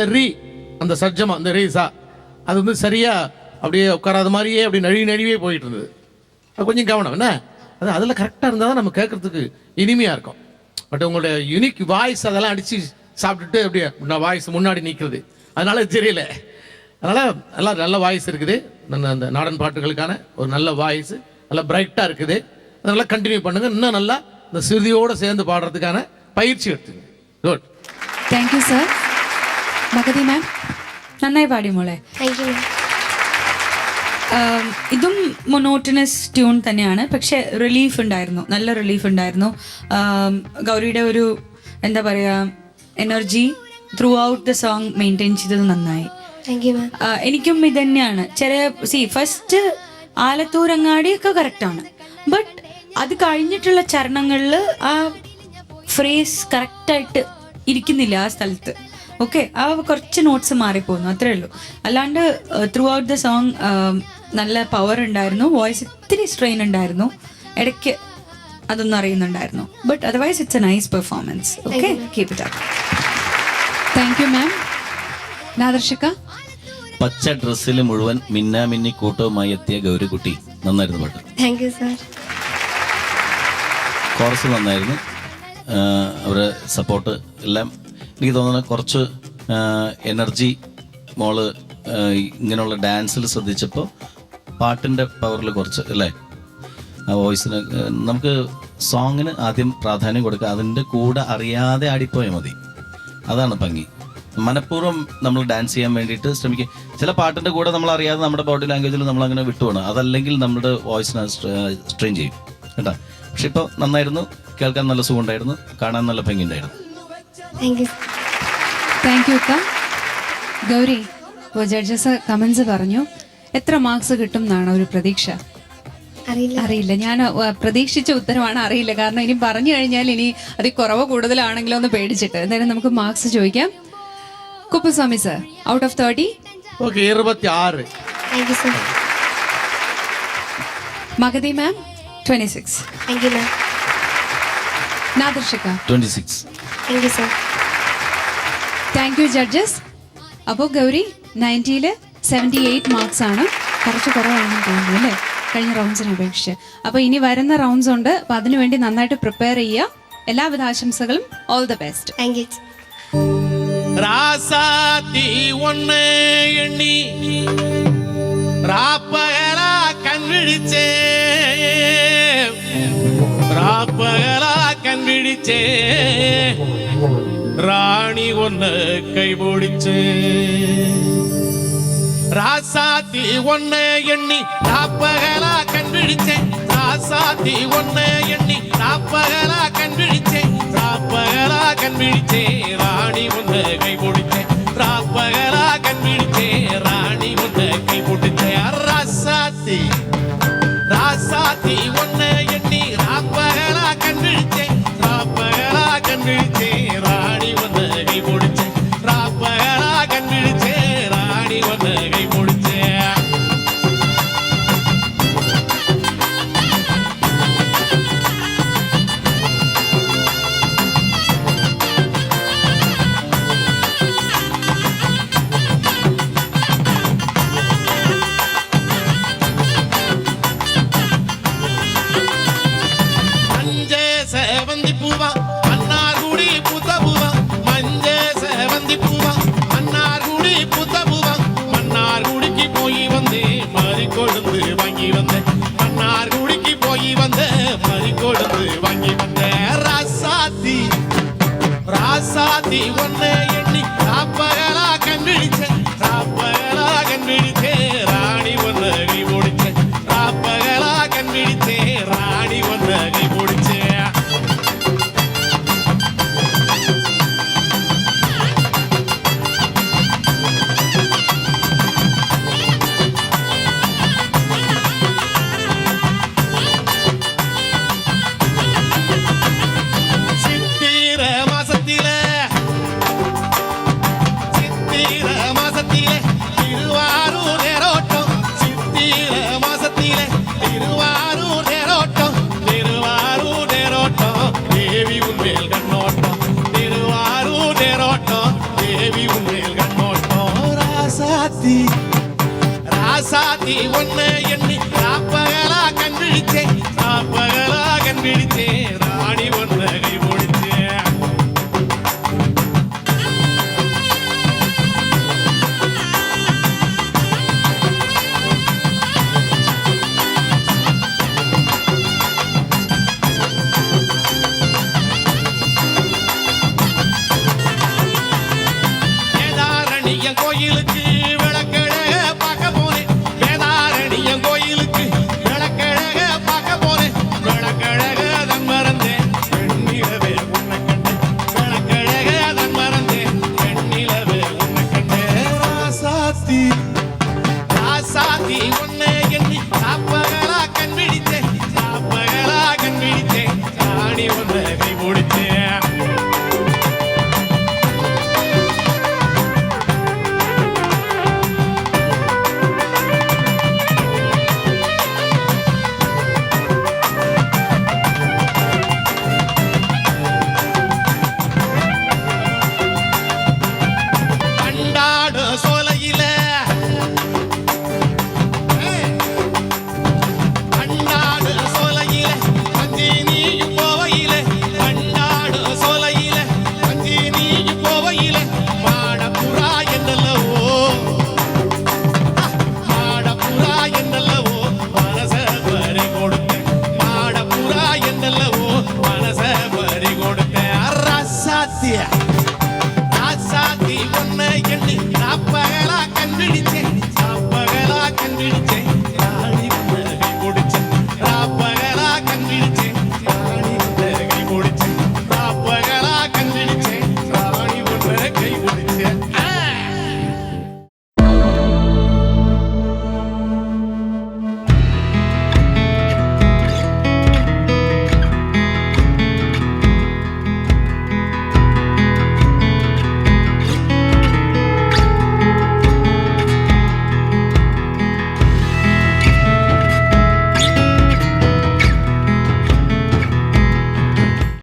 S6: அந்த சர்ஜமா அந்த ரீசா அது வந்து சரியா அப்படியே உட்காராத மாதிரியே அப்படி நழுவியே போயிட்டு இருந்தது. அது கொஞ்சம் கவனம் என்ன, அது அதில் கரெக்டாக இருந்தால் தான் நம்ம கேட்கறதுக்கு இனிமையாக இருக்கும். பட் உங்களுடைய யூனிக் வாய்ஸ் அதெல்லாம் அடித்து சாப்பிட்டுட்டு அப்படியே நான் வாய்ஸ் முன்னாடி நிற்கிறது, அதனால தெரியல. அதனால் எல்லாம் நல்ல வாய்ஸ் இருக்குது. அந்த நாடன் பாட்டுகளுக்கான ஒரு நல்ல வாய்ஸ், நல்லா பிரைட்டாக இருக்குது. அதனால் கண்டினியூ பண்ணுங்க. இன்னும் நல்லா இந்த சிறுதியோடு சேர்ந்து பாடுறதுக்கான பயிற்சி எடுத்துங்க. Good.
S1: Thank you sir. Magathi ma'am,
S5: നന്നായി പാടി മോളെ.
S7: Thank you.
S5: ഇതും മൊണോട്ടനസ് ട്യൂൺ തന്നെയാണ്, പക്ഷെ റിലീഫ് ഉണ്ടായിരുന്നു, നല്ല റിലീഫ് ഉണ്ടായിരുന്നു. ഗൗരിയുടെ ഒരു എന്താ പറയുക energy through out the song maintain ചെയ്തത് നന്നായി.
S7: താങ്ക് യു മാം.
S5: എനിക്കും ഇത് തന്നെയാണ്. ഫസ്റ്റ് ആലത്തൂരങ്ങാടിയൊക്കെ കറക്റ്റാണ്, ബട്ട് അത് കഴിഞ്ഞിട്ടുള്ള ചരണങ്ങളിൽ ആ ഫ്രേസ് കറക്റ്റായിട്ട് ഇരിക്കുന്നില്ല ആ സ്ഥലത്ത്. ഓക്കെ, ആ കുറച്ച് നോട്ട്സ് മാറിപ്പോകുന്നു, അത്രേ ഉള്ളൂ. അല്ലാണ്ട് ത്രൂ ഔട്ട് ദ സോങ് നല്ല പവർ ഉണ്ടായിരുന്നു. വോയിസ് ഇത്തിരി സ്ട്രെയിൻ ഉണ്ടായിരുന്നു, ഇടയ്ക്ക് അതൊന്നും അറിയുന്നുണ്ടായിരുന്നു. But otherwise it's a nice performance. Okay, keep it up.
S1: Thank you ma'am. Nadarshika,
S4: പച്ച ഡ്രസ്സിൽ മുഴുവൻ മിന്നാമിന്നി കൂട്ടവുമായി എത്തിയ ഗൗരിക്കുട്ടി, നന്നായിരുന്നു പാട്ട്.
S7: Thank you sir.
S4: കോറസ് നന്നായിരുന്നു, അവരുടെ സപ്പോർട്ട് എല്ലാം. എനിക്ക് തോന്നുന്നു കുറച്ച് എനർജി മോള് ഇങ്ങനെയുള്ള ഡാൻസിൽ ശ്രദ്ധിച്ചപ്പോൾ പാട്ടിൻ്റെ പവറിൽ കുറച്ച് അല്ലേ, ആ വോയിസിന് നമുക്ക് സോങ്ങിന് ആദ്യം പ്രാധാന്യം കൊടുക്കുക, അതിൻ്റെ കൂടെ അറിയാതെ ആടിപ്പോയാൽ മതി. അതാണ് ഭംഗി. മനഃപൂർവ്വം നമ്മൾ ഡാൻസ് ചെയ്യാൻ വേണ്ടിയിട്ട് ശ്രമിക്കുക. ചില പാട്ടിൻ്റെ കൂടെ നമ്മൾ അറിയാതെ നമ്മുടെ ബോഡി ലാംഗ്വേജിൽ നമ്മൾ അങ്ങനെ വിട്ടുപോകണം, അതല്ലെങ്കിൽ നമ്മുടെ വോയിസിനെ സ്ട്രെയിൻ ചെയ്യും കേട്ടോ. പക്ഷെ ഇപ്പോൾ നന്നായിരുന്നു, കേൾക്കാൻ നല്ല സുഖമുണ്ടായിരുന്നു, കാണാൻ നല്ല ഭംഗി ഉണ്ടായിരുന്നു.
S7: Thank you.
S1: താങ്ക് യു അക്ക. ഗൗരി, ഇപ്പോൾ ജഡ്ജസ് കമന്റ്സ് പറഞ്ഞു, എത്ര മാർക്സ് കിട്ടും എന്നാണ് ഒരു പ്രതീക്ഷ? അറിയില്ല. ഞാൻ പ്രതീക്ഷിച്ച ഉത്തരവാണ്, അറിയില്ല. കാരണം ഇനി പറഞ്ഞു കഴിഞ്ഞാൽ ഇനി അത് കുറവ് കൂടുതലാണെങ്കിലോ എന്ന് പേടിച്ചിട്ട്. എന്തായാലും നമുക്ക് മാർക്സ് ചോദിക്കാം. Kuppuswamy sir, out of 30?
S6: Okay, 26.
S7: Thank you sir.
S1: Magathi ma'am 26.
S7: Thank you ma'am.
S1: Nadarshika
S4: 26.
S7: Thank you sir.
S1: Thank you judges. അപ്പോൾ ഗൗരി 90-ൽ 78 മാർക്സ് ആണ്, കുറച്ച് കുറവാണെന്ന് തോന്നുന്നു അല്ലേ കഴിഞ്ഞ റൗണ്ട്സിനെ അപേക്ഷിച്ച്. അപ്പോൾ ഇനി വരുന്ന റൗണ്ട്സ് ഉണ്ട്, അപ്പോൾ അതിനുവേണ്ടി നന്നായിട്ട് പ്രിപ്പയർ ചെയ്യുക. എല്ലാവിധ ആശംസകളും. All the best.
S7: Thank you.
S6: ராசாத்தி ஒன்னு எண்ணி ராப்பகலா கண்விழிச்சே, ராப்பகலா கண்விழிச்சே, ராணி ஒன்னு கைபிடிச்சே. ராசாத்தி ஒன்னு எண்ணி ராப்பகலா கண்விழிச்சே, ராசாத்தி ஒன்னு எண்ணி ராப்பகலா கண்விழிச்சே, ராப்பகலா கண்விழிச்சே, ராணி ஒன்னு கைபிடிச்சே, ராப்பகலா கண்விழிச்சே, ராணி ஒன்னு கைபிடிச்சே. ராசாத்தி ராசாத்தி ஒன்னு எண்ணி ராப்பகலா கண்விழிச்சே, ராப்பகலா கண்விழிச்சே, ராணி ஒன்னு கைபிடிச்சே, ராப்பகலா கண்விழிச்சே, ராணி ஒன்னு கைபிடிச்சே.
S8: വിഴിത്തേ